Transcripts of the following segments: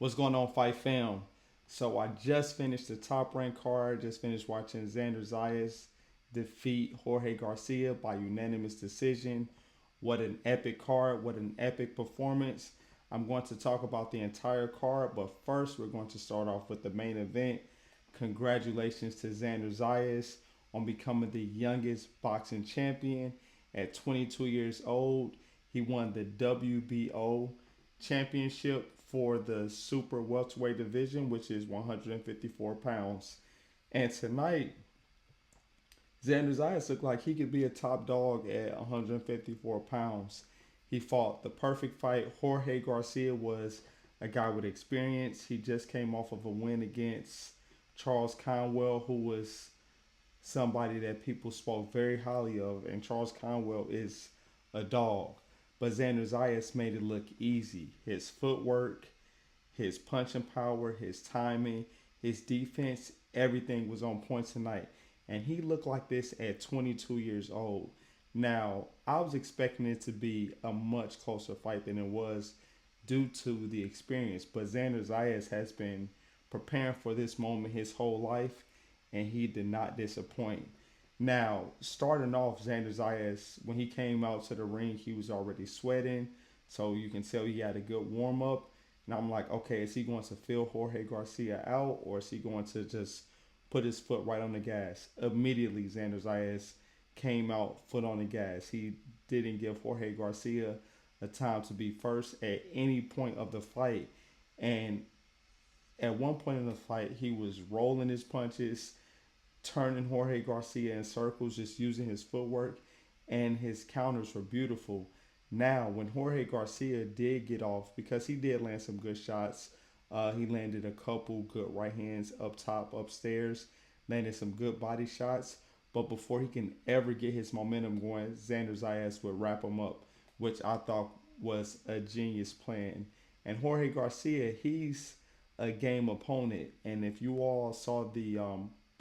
What's going on, Fight Fam? So I just finished the top rank card. Just finished watching Xander Zayas defeat Jorge Garcia by unanimous decision. What an epic card! What an epic performance! I'm going to talk about the entire card, but first we're going to start off with the main event. Congratulations to Xander Zayas on becoming the youngest boxing champion at 22 years old. He won the WBO championship for the super welterweight division, which is 154 pounds. And tonight, Xander Zayas looked like he could be a top dog at 154 pounds. He fought the perfect fight. Jorge Garcia was a guy with experience. He just came off of a win against Charles Conwell, who was somebody that people spoke very highly of, and Charles Conwell is a dog. But Xander Zayas made it look easy. His footwork, his punching power, his timing, his defense, everything was on point tonight. And he looked like this at 22 years old. Now, I was expecting it to be a much closer fight than it was due to the experience. But Xander Zayas has been preparing for this moment his whole life, and he did not disappoint. Now, starting off, Xander Zayas, when he came out to the ring, he was already sweating. So you can tell he had a good warm up. And I'm like, okay, is he going to fill Jorge Garcia out, or is he going to just put his foot right on the gas? Immediately, Xander Zayas came out foot on the gas. He didn't give Jorge Garcia a time to be first at any point of the fight. And at one point in the fight, he was rolling his punches, turning Jorge Garcia in circles, just using his footwork, and his counters were beautiful. Now, when Jorge Garcia did get off, because he did land some good shots, he landed a couple good right hands up top, upstairs, landed some good body shots. But before he can ever get his momentum going, Xander Zayas would wrap him up, which I thought was a genius plan. And Jorge Garcia, he's a game opponent. And if you all saw the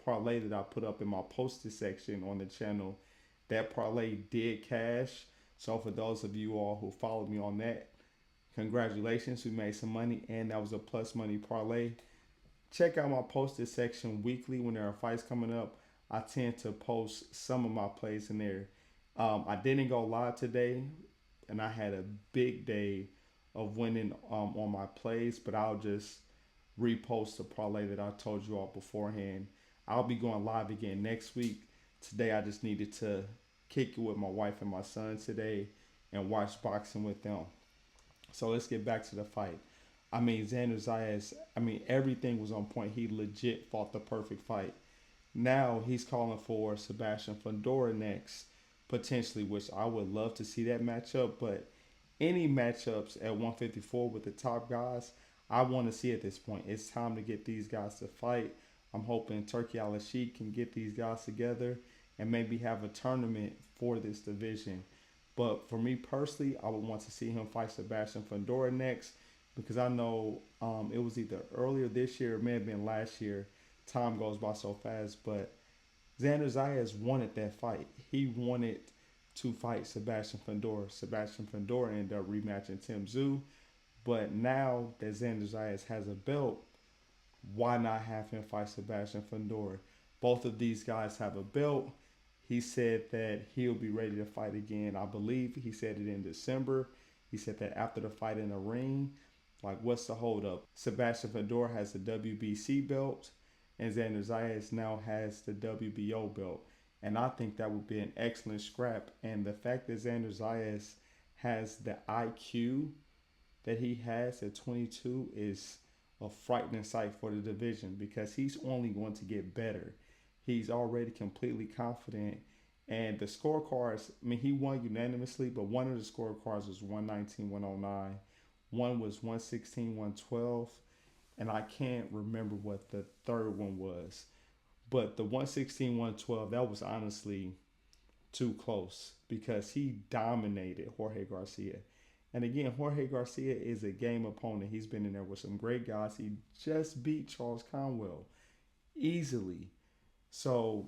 parlay that I put up in my posted section on the channel, that parlay did cash. So for those of you all who followed me on that, congratulations, we made some money, and that was a plus money parlay. Check out my posted section weekly when there are fights coming up. I tend to post some of my plays in there. I didn't go live today, and I had a big day of winning on my plays, but I'll just repost the parlay that I told you all beforehand. I'll be going live again next week. Today, I just needed to kick it with my wife and my son today and watch boxing with them. So let's get back to the fight. I mean, Xander Zayas, everything was on point. He legit fought the perfect fight. Now he's calling for Sebastian Fundora next, potentially, which I would love to see that matchup. But any matchups at 154 with the top guys, I want to see at this point. It's time to get these guys to fight. I'm hoping Turkey Al-Sheikh can get these guys together and maybe have a tournament for this division. But for me personally, I would want to see him fight Sebastian Fundora next, because I know it was either earlier this year or it may have been last year. Time goes by so fast, but Xander Zayas wanted that fight. He wanted to fight Sebastian Fundora. Sebastian Fundora ended up rematching Tim Tszyu, but now that Xander Zayas has a belt, why not have him fight Sebastian Fundora? Both of these guys have a belt. He said that he'll be ready to fight again. I believe he said it in December. He said that after the fight in the ring, like, what's the holdup? Sebastian Fundora has the WBC belt, and Xander Zayas now has the WBO belt. And I think that would be an excellent scrap. And the fact that Xander Zayas has the IQ that he has at 22 is a frightening sight for the division, because he's only going to get better. He's already completely confident. And the scorecards, he won unanimously, but one of the scorecards was 119-109. One was 116-112. And I can't remember what the third one was. But the 116-112, that was honestly too close, because he dominated Jorge Garcia. And again, Jorge Garcia is a game opponent. He's been in there with some great guys. He just beat Charles Conwell easily. So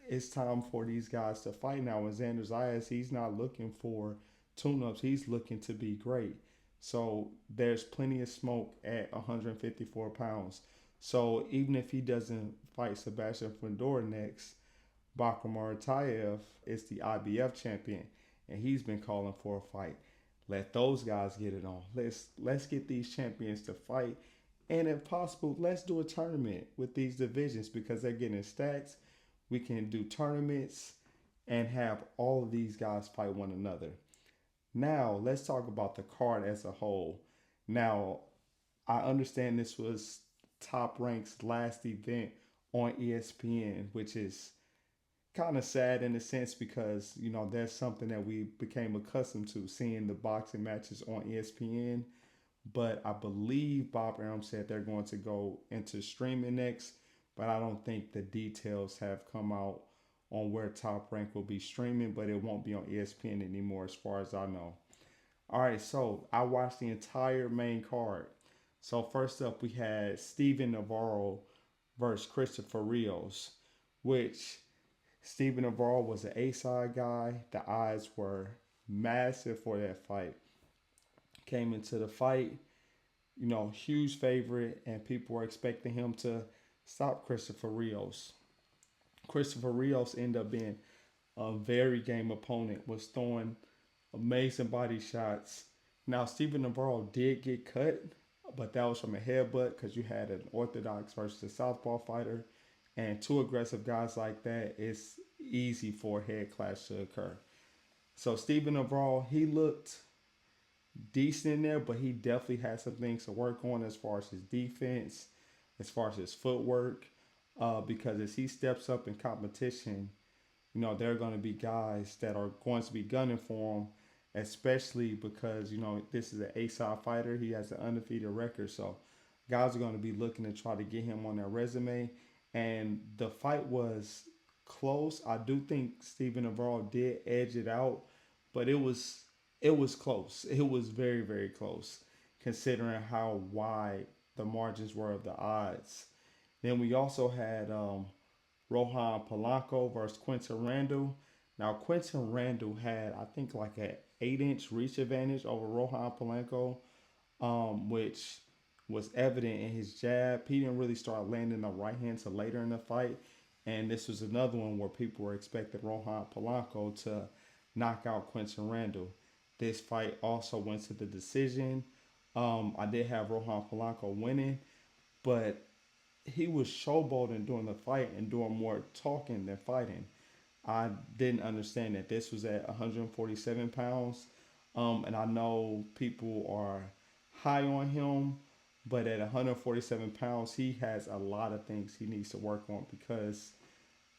it's time for these guys to fight now. And Xander Zayas, he's not looking for tune-ups. He's looking to be great. So there's plenty of smoke at 154 pounds. So even if he doesn't fight Sebastian Fundora next, Bakramar Tayev is the IBF champion, and he's been calling for a fight. Let those guys get it on. Let's get these champions to fight, and if possible, let's do a tournament with these divisions because they're getting stacks. We can do tournaments and have all of these guys fight one another. Now, let's talk about the card as a whole. Now, I understand this was Top Rank's last event on ESPN, which is kind of sad in a sense because, that's something that we became accustomed to seeing the boxing matches on ESPN. But I believe Bob Arum said they're going to go into streaming next, but I don't think the details have come out on where Top Rank will be streaming, but it won't be on ESPN anymore as far as I know. All right, so I watched the entire main card. So first up, we had Steven Navarro versus Christopher Rios, which Steven Navarro was an A-side guy. The odds were massive for that fight. Came into the fight, huge favorite, and people were expecting him to stop Christopher Rios. Christopher Rios ended up being a very game opponent, was throwing amazing body shots. Now, Steven Navarro did get cut, but that was from a headbutt because you had an orthodox versus a southpaw fighter, and two aggressive guys like that, it's easy for a head clash to occur. So Steven Navarro, he looked decent in there, but he definitely had some things to work on as far as his defense, as far as his footwork, because as he steps up in competition, there are going to be guys that are going to be gunning for him, especially because, this is an A-side fighter. He has an undefeated record. So guys are going to be looking to try to get him on their resume. And the fight was close. I do think Steven Navarro did edge it out, but it was close. It was very, very close considering how wide the margins were of the odds. Then we also had Rohan Polanco versus Quinton Randall. Now, Quinton Randall had, I think, like an 8-inch reach advantage over Rohan Polanco, which was evident in his jab. He didn't really start landing the right hand till later in the fight. And this was another one where people were expecting Rohan Polanco to knock out Quinton Randall. This fight also went to the decision. I did have Rohan Polanco winning, but he was showboating during the fight and doing more talking than fighting. I didn't understand that this was at 147 pounds. And I know people are high on him, but at 147 pounds, he has a lot of things he needs to work on because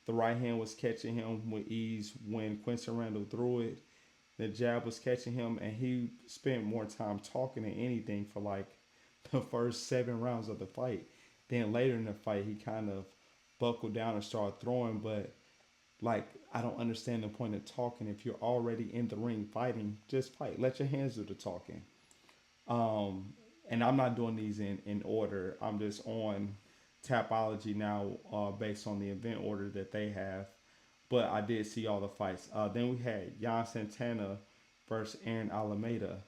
the right hand was catching him with ease when Quinton Randall threw it. The jab was catching him, and he spent more time talking than anything for like the first 7 rounds of the fight. Then later in the fight, he kind of buckled down and started throwing. But like, I don't understand the point of talking if you're already in the ring fighting. Just fight. Let your hands do the talking. And I'm not doing these in order. I'm just on Tapology now, based on the event order that they have. But I did see all the fights. Then we had Jan Santana versus Aaron Alameda.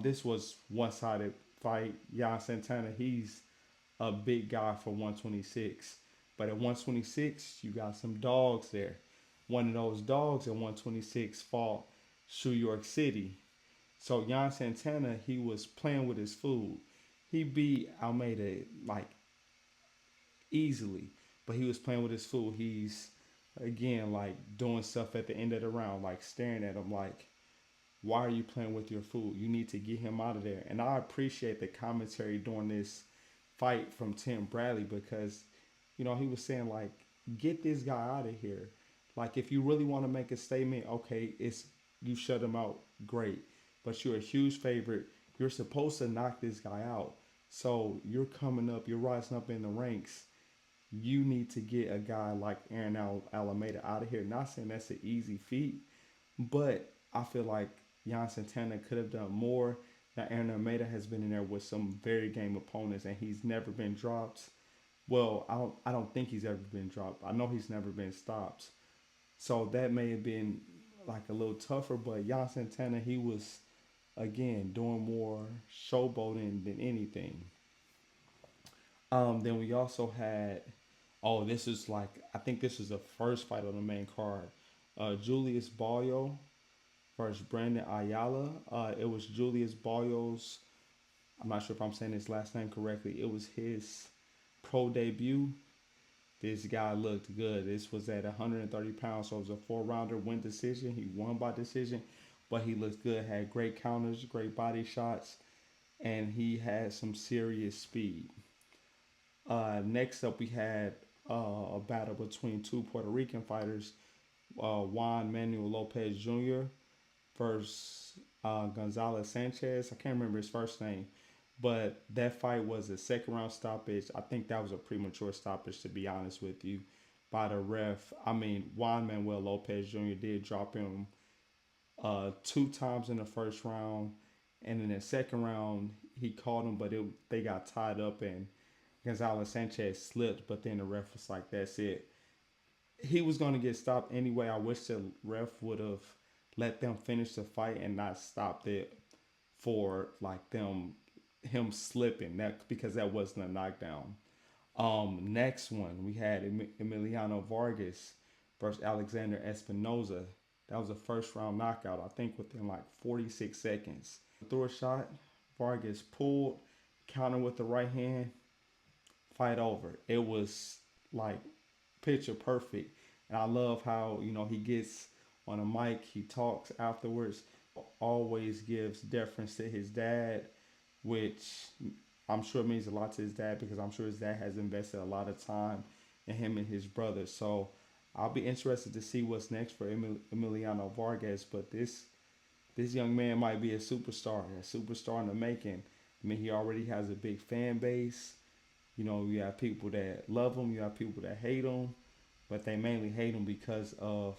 This was one-sided fight. Jan Santana, he's a big guy for 126. But at 126, you got some dogs there. One of those dogs at 126 fought New York City. So Jan Santana, he was playing with his food. He beat Almeida like easily, but he was playing with his food. He's again like doing stuff at the end of the round, like staring at him like, why are you playing with your food? You need to get him out of there. And I appreciate the commentary during this fight from Tim Bradley because, he was saying like, get this guy out of here. Like if you really want to make a statement, okay, it's you shut him out, great. But you're a huge favorite. You're supposed to knock this guy out. So you're coming up, you're rising up in the ranks. You need to get a guy like Aaron Alameda out of here. Not saying that's an easy feat, but I feel like Jan Santana could have done more. Now Aaron Alameda has been in there with some very game opponents, and he's never been dropped. Well, I don't think he's ever been dropped. I know he's never been stopped. So that may have been like a little tougher, but Jan Santana, he was again, doing more showboating than anything. Then we also had, oh, this is like, I think this is the first fight on the main card. Julius Ballo versus Brandon Ayala. It was Julius Ballo's, I'm not sure if I'm saying his last name correctly. It was his pro debut. This guy looked good. This was at 130 pounds, so it was a 4-rounder win decision. He won by decision, but he looked good. Had great counters, great body shots, and he had some serious speed. Next up, we had a battle between two Puerto Rican fighters, Juan Manuel Lopez Jr. versus Gonzalez-Sanchez. I can't remember his first name, but that fight was a second round stoppage. I think that was a premature stoppage, to be honest with you, by the ref. I mean, Juan Manuel Lopez Jr. did drop him 2 times in the first round, and in the second round he caught him, but they got tied up and Gonzalez Sanchez slipped. But then the ref was like, "That's it." He was going to get stopped anyway. I wish the ref would have let them finish the fight and not stopped it for like him slipping, that because that wasn't a knockdown. Next one we had Emiliano Vargas versus Alexander Espinoza. That was a first round knockout, I think within like 46 seconds. Threw a shot, Vargas pulled, counter with the right hand, fight over. It was like picture perfect. And I love how, he gets on a mic, he talks afterwards, always gives deference to his dad, which I'm sure means a lot to his dad because I'm sure his dad has invested a lot of time in him and his brother. So I'll be interested to see what's next for Emiliano Vargas. But this young man might be a superstar in the making. I mean, he already has a big fan base. You have people that love him, you have people that hate him, but they mainly hate him because of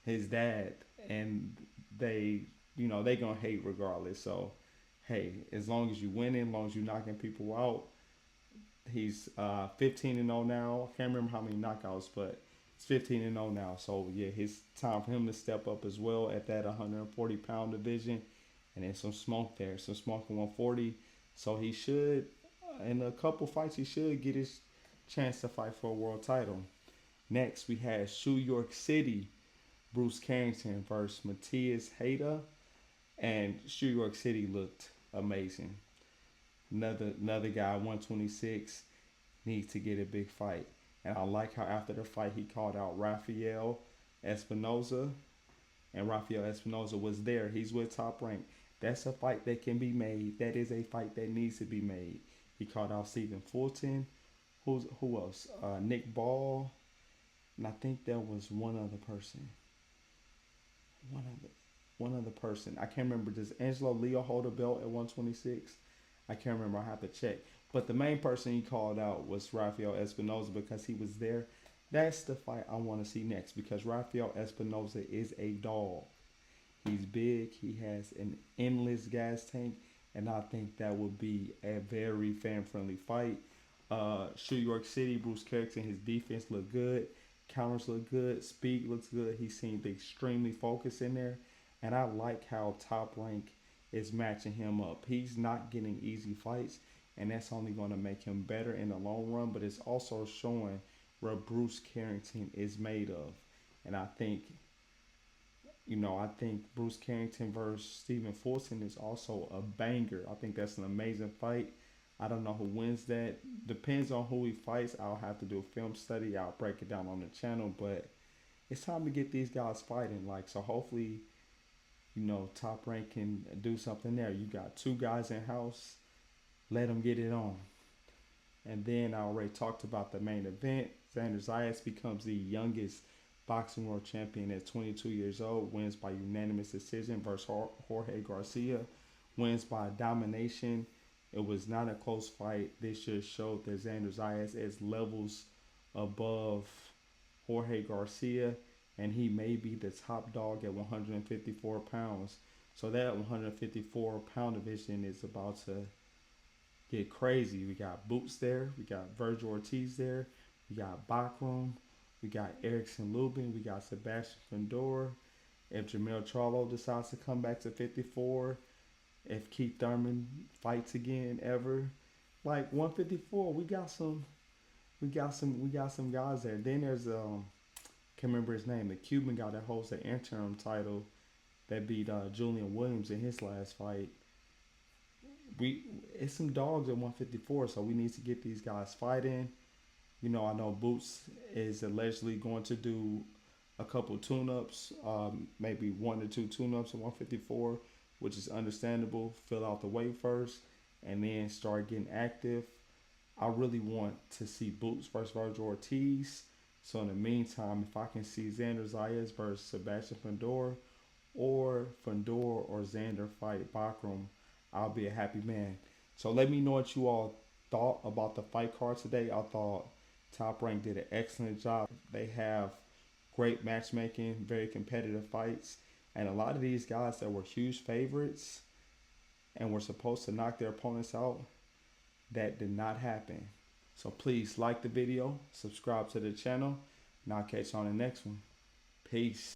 his dad, and they gonna hate regardless. So, hey, as long as you winning, as long as you knocking people out, he's 15-0 now. I can't remember how many knockouts, but it's 15-0 now. So yeah, it's time for him to step up as well at that 140-pound division, and then some smoke there, some smoke at 140. So he should, in a couple fights, he should get his chance to fight for a world title. Next, we had New York City, Bruce Carrington versus Matthias Heita, and New York City looked amazing. Another guy, 126, needs to get a big fight. And I like how after the fight he called out Rafael Espinoza, and Rafael Espinoza was there. He's with Top Rank. That's a fight that can be made. That is a fight that needs to be made. He called out Stephen Fulton. Who else? Nick Ball. And I think there was one other person. One other person. I can't remember. Does Angelo Leo hold a belt at 126? I can't remember. I have to check. But the main person he called out was Rafael Espinoza because he was there. That's the fight I want to see next because Rafael Espinoza is a dog. He's big. He has an endless gas tank. And I think that would be a very fan-friendly fight. New York City, Bruce Carrington, his defense looked good. Counters look good. Speed looks good. He seemed extremely focused in there. And I like how Top Rank is matching him up. He's not getting easy fights, and that's only going to make him better in the long run. But it's also showing where Bruce Carrington is made of. And I think Bruce Carrington versus Stephen Fulton is also a banger. I think that's an amazing fight. I don't know who wins that. Depends on who he fights. I'll have to do a film study. I'll break it down on the channel. But it's time to get these guys fighting. So hopefully, Top Rank can do something there. You got 2 guys in house. Let them get it on. And then I already talked about the main event. Xander Zayas becomes the youngest boxing world champion at 22 years old. Wins by unanimous decision versus Jorge Garcia. Wins by domination. It was not a close fight. This just showed that Xander Zayas is levels above Jorge Garcia, and he may be the top dog at 154 pounds. So that 154-pound division is about to get crazy. We got Boots there. We got Virgil Ortiz there. We got Bachram. We got Erickson Lubin. We got Sebastian Findor. if Jamel Charlo decides to come back to 54, if Keith Thurman fights again ever, like 154, we got some guys there. Then there's can't remember his name, the Cuban guy that holds the interim title that beat Julian Williams in his last fight. It's some dogs at 154, so we need to get these guys fighting. I know Boots is allegedly going to do a couple tune-ups, maybe 1 or 2 tune-ups at 154, which is understandable. Fill out the weight first, and then start getting active. I really want to see Boots versus Virgil Ortiz. So in the meantime, if I can see Xander Zayas versus Sebastian Fundora, or Fundora or Xander fight Bakram, I'll be a happy man. So let me know what you all thought about the fight card today. I thought Top Rank did an excellent job. They have great matchmaking, very competitive fights, and a lot of these guys that were huge favorites and were supposed to knock their opponents out, that did not happen. So please like the video, subscribe to the channel, and I'll catch you on the next one. Peace.